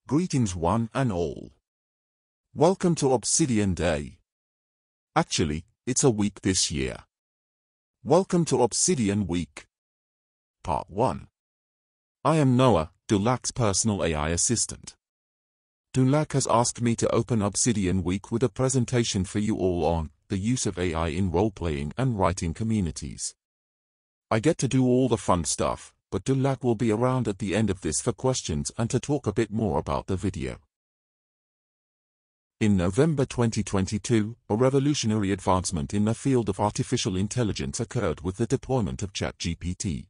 Greetings one and all. Welcome to Obsidian Day. Actually, it's a week this year. Welcome to Obsidian Week. Part 1. I am Noah, Dulac's personal AI assistant. Dulac has asked me to open Obsidian Week with a presentation for you all on the use of AI in role-playing and writing communities. I get to do all the fun stuff, but Dulac will be around at the end of this for questions and to talk a bit more about the video. In November 2022, a revolutionary advancement in the field of artificial intelligence occurred with the deployment of ChatGPT.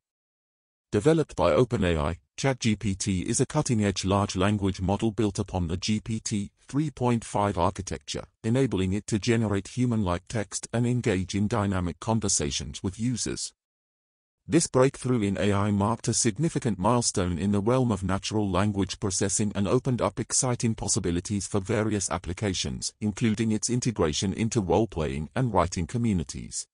Developed by OpenAI, ChatGPT is a cutting-edge large language model built upon the GPT 3.5 architecture, enabling it to generate human-like text and engage in dynamic conversations with users. This breakthrough in AI marked a significant milestone in the realm of natural language processing and opened up exciting possibilities for various applications, including its integration into role-playing and writing communities.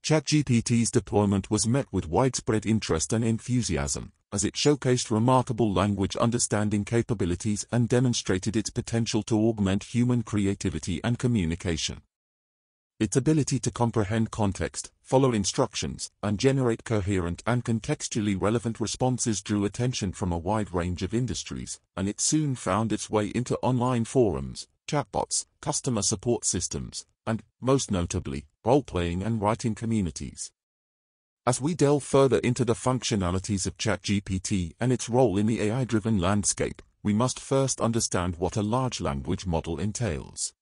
ChatGPT's deployment was met with widespread interest and enthusiasm, as it showcased remarkable language understanding capabilities and demonstrated its potential to augment human creativity and communication. Its ability to comprehend context, follow instructions, and generate coherent and contextually relevant responses drew attention from a wide range of industries, and it soon found its way into online forums, chatbots, customer support systems, and, most notably, role-playing and writing communities. As we delve further into the functionalities of ChatGPT and its role in the AI-driven landscape, we must first understand what a large language model entails.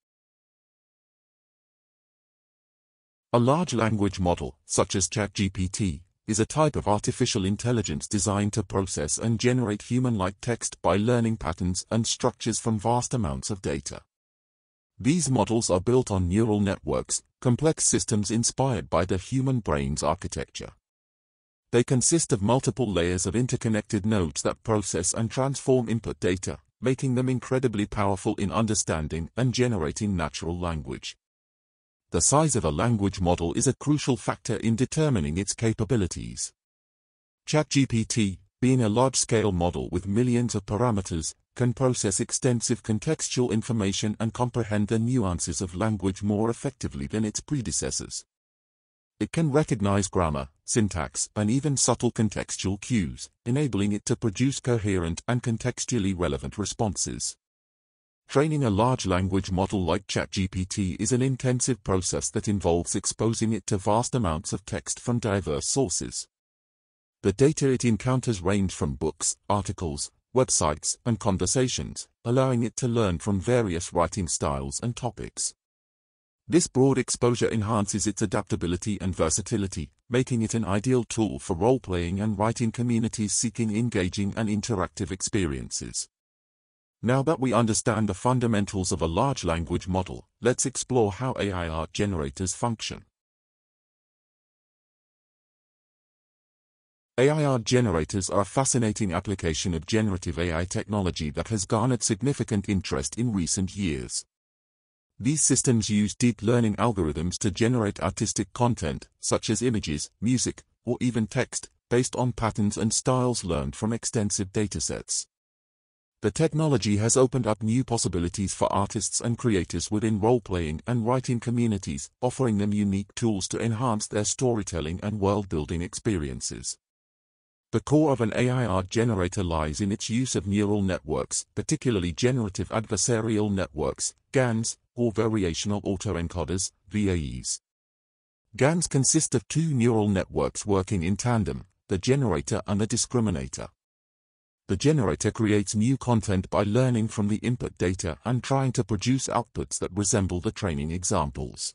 A large language model, such as ChatGPT, is a type of artificial intelligence designed to process and generate human-like text by learning patterns and structures from vast amounts of data. These models are built on neural networks, complex systems inspired by the human brain's architecture. They consist of multiple layers of interconnected nodes that process and transform input data, making them incredibly powerful in understanding and generating natural language. The size of a language model is a crucial factor in determining its capabilities. ChatGPT, being a large-scale model with millions of parameters, can process extensive contextual information and comprehend the nuances of language more effectively than its predecessors. It can recognize grammar, syntax, and even subtle contextual cues, enabling it to produce coherent and contextually relevant responses. Training a large language model like ChatGPT is an intensive process that involves exposing it to vast amounts of text from diverse sources. The data it encounters range from books, articles, websites, and conversations, allowing it to learn from various writing styles and topics. This broad exposure enhances its adaptability and versatility, making it an ideal tool for role-playing and writing communities seeking engaging and interactive experiences. Now that we understand the fundamentals of a large language model, let's explore how AI art generators function. AI art generators are a fascinating application of generative AI technology that has garnered significant interest in recent years. These systems use deep learning algorithms to generate artistic content, such as images, music, or even text, based on patterns and styles learned from extensive datasets. The technology has opened up new possibilities for artists and creators within role-playing and writing communities, offering them unique tools to enhance their storytelling and world-building experiences. The core of an AI art generator lies in its use of neural networks, particularly generative adversarial networks, GANs, or variational autoencoders, VAEs. GANs consist of two neural networks working in tandem, the generator and the discriminator. The generator creates new content by learning from the input data and trying to produce outputs that resemble the training examples.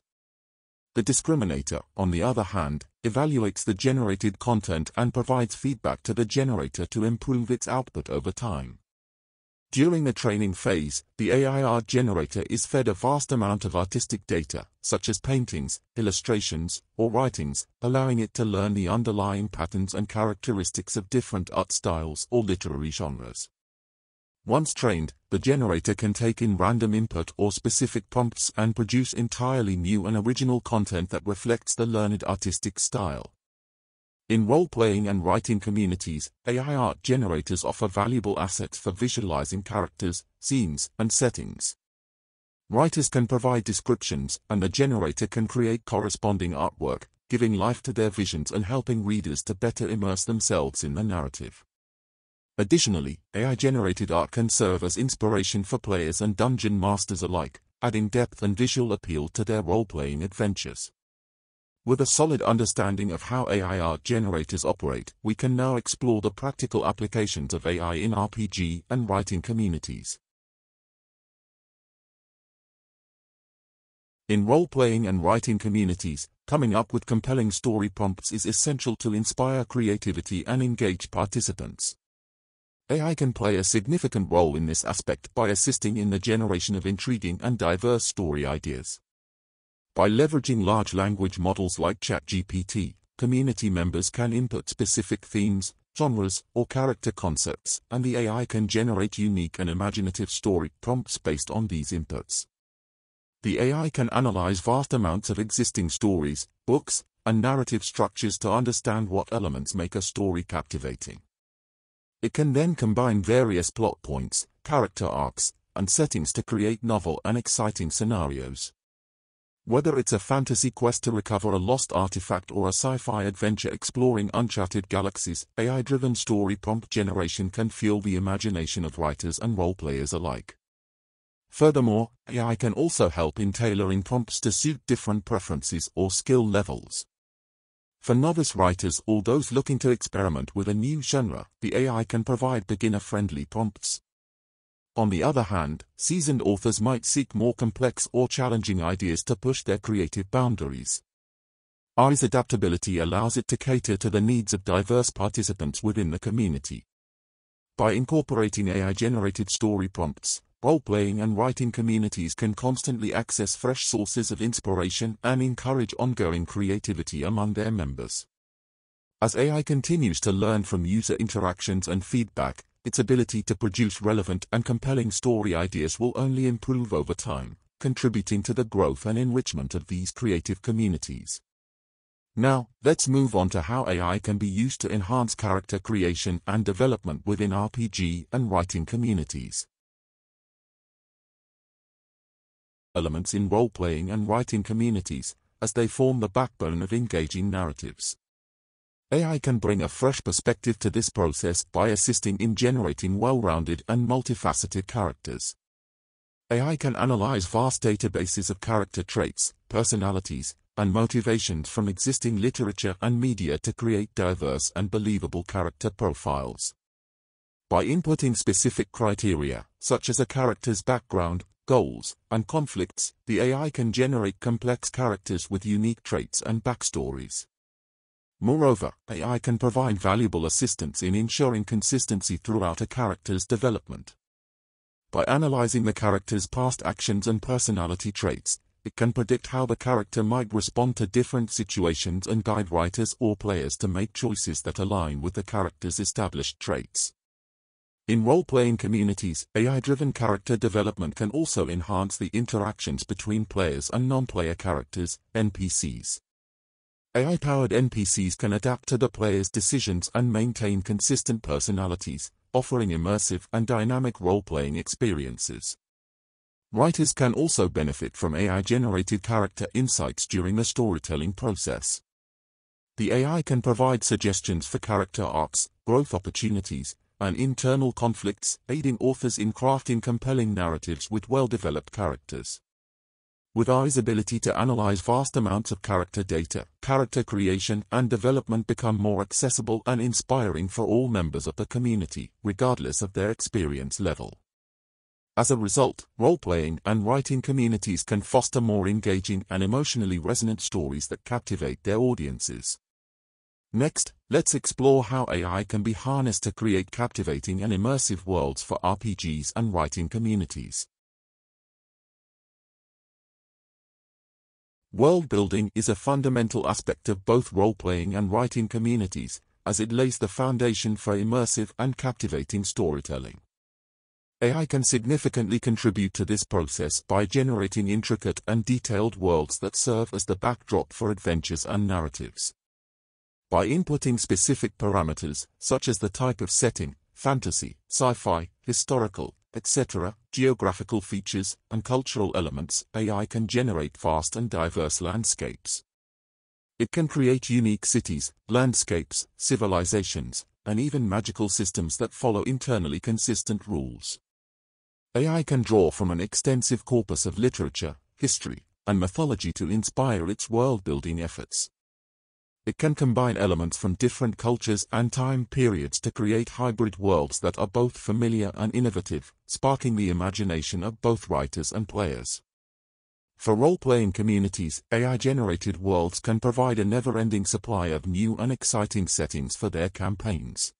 The discriminator, on the other hand, evaluates the generated content and provides feedback to the generator to improve its output over time. During the training phase, the AI art generator is fed a vast amount of artistic data, such as paintings, illustrations, or writings, allowing it to learn the underlying patterns and characteristics of different art styles or literary genres. Once trained, the generator can take in random input or specific prompts and produce entirely new and original content that reflects the learned artistic style. In role-playing and writing communities, AI art generators offer valuable assets for visualizing characters, scenes, and settings. Writers can provide descriptions, and the generator can create corresponding artwork, giving life to their visions and helping readers to better immerse themselves in the narrative. Additionally, AI-generated art can serve as inspiration for players and dungeon masters alike, adding depth and visual appeal to their role-playing adventures. With a solid understanding of how AI art generators operate, we can now explore the practical applications of AI in RPG and writing communities. In role-playing and writing communities, coming up with compelling story prompts is essential to inspire creativity and engage participants. AI can play a significant role in this aspect by assisting in the generation of intriguing and diverse story ideas. By leveraging large language models like ChatGPT, community members can input specific themes, genres, or character concepts, and the AI can generate unique and imaginative story prompts based on these inputs. The AI can analyze vast amounts of existing stories, books, and narrative structures to understand what elements make a story captivating. It can then combine various plot points, character arcs, and settings to create novel and exciting scenarios. Whether it's a fantasy quest to recover a lost artifact or a sci-fi adventure exploring uncharted galaxies, AI-driven story prompt generation can fuel the imagination of writers and role-players alike. Furthermore, AI can also help in tailoring prompts to suit different preferences or skill levels. For novice writers or those looking to experiment with a new genre, the AI can provide beginner-friendly prompts. On the other hand, seasoned authors might seek more complex or challenging ideas to push their creative boundaries. AI's adaptability allows it to cater to the needs of diverse participants within the community. By incorporating AI-generated story prompts, role-playing and writing communities can constantly access fresh sources of inspiration and encourage ongoing creativity among their members. As AI continues to learn from user interactions and feedback, its ability to produce relevant and compelling story ideas will only improve over time, contributing to the growth and enrichment of these creative communities. Now, let's move on to how AI can be used to enhance character creation and development within RPG and writing communities. Elements in role-playing and writing communities, as they form the backbone of engaging narratives. AI can bring a fresh perspective to this process by assisting in generating well-rounded and multifaceted characters. AI can analyze vast databases of character traits, personalities, and motivations from existing literature and media to create diverse and believable character profiles. By inputting specific criteria, such as a character's background, goals, and conflicts, the AI can generate complex characters with unique traits and backstories. Moreover, AI can provide valuable assistance in ensuring consistency throughout a character's development. By analyzing the character's past actions and personality traits, it can predict how the character might respond to different situations and guide writers or players to make choices that align with the character's established traits. In role-playing communities, AI-driven character development can also enhance the interactions between players and non-player characters, NPCs. AI-powered NPCs can adapt to the player's decisions and maintain consistent personalities, offering immersive and dynamic role-playing experiences. Writers can also benefit from AI-generated character insights during the storytelling process. The AI can provide suggestions for character arcs, growth opportunities, and internal conflicts, aiding authors in crafting compelling narratives with well-developed characters. With AI's ability to analyze vast amounts of character data, character creation and development become more accessible and inspiring for all members of the community, regardless of their experience level. As a result, role-playing and writing communities can foster more engaging and emotionally resonant stories that captivate their audiences. Next, let's explore how AI can be harnessed to create captivating and immersive worlds for RPGs and writing communities. World building is a fundamental aspect of both role-playing and writing communities, as it lays the foundation for immersive and captivating storytelling. AI can significantly contribute to this process by generating intricate and detailed worlds that serve as the backdrop for adventures and narratives. By inputting specific parameters, such as the type of setting, fantasy, sci-fi, historical, etc., geographical features, and cultural elements, AI can generate vast and diverse landscapes. It can create unique cities, landscapes, civilizations, and even magical systems that follow internally consistent rules. AI can draw from an extensive corpus of literature, history, and mythology to inspire its world-building efforts. It can combine elements from different cultures and time periods to create hybrid worlds that are both familiar and innovative, sparking the imagination of both writers and players. For role-playing communities, AI-generated worlds can provide a never-ending supply of new and exciting settings for their campaigns.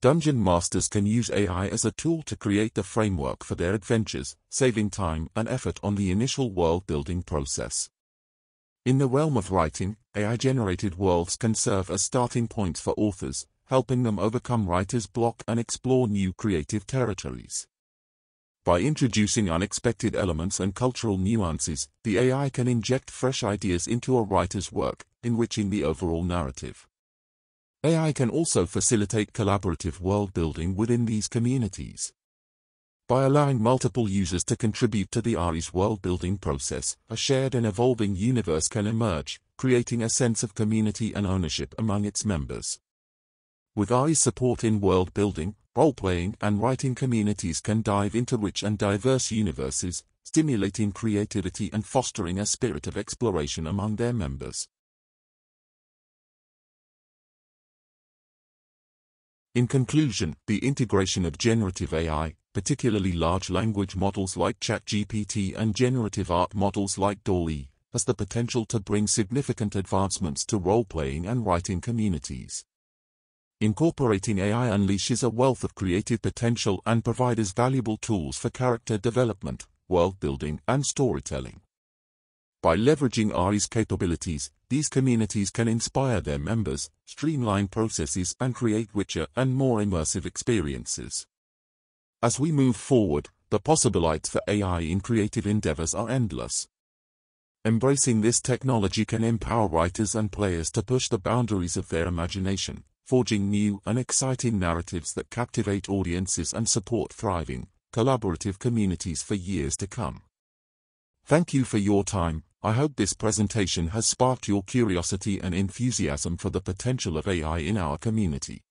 Dungeon masters can use AI as a tool to create the framework for their adventures, saving time and effort on the initial world-building process. In the realm of writing, AI-generated worlds can serve as starting points for authors, helping them overcome writer's block and explore new creative territories. By introducing unexpected elements and cultural nuances, the AI can inject fresh ideas into a writer's work, enriching the overall narrative. AI can also facilitate collaborative world-building within these communities. By allowing multiple users to contribute to the AI's world-building process, a shared and evolving universe can emerge, creating a sense of community and ownership among its members. With AI's support in world-building, role-playing and writing, communities can dive into rich and diverse universes, stimulating creativity and fostering a spirit of exploration among their members. In conclusion, the integration of generative AI, particularly large language models like ChatGPT and generative art models like DALL-E, has the potential to bring significant advancements to role-playing and writing communities. Incorporating AI unleashes a wealth of creative potential and provides valuable tools for character development, world-building, and storytelling. By leveraging AI's capabilities, these communities can inspire their members, streamline processes, and create richer and more immersive experiences. As we move forward, the possibilities for AI in creative endeavors are endless. Embracing this technology can empower writers and players to push the boundaries of their imagination, forging new and exciting narratives that captivate audiences and support thriving, collaborative communities for years to come. Thank you for your time. I hope this presentation has sparked your curiosity and enthusiasm for the potential of AI in our community.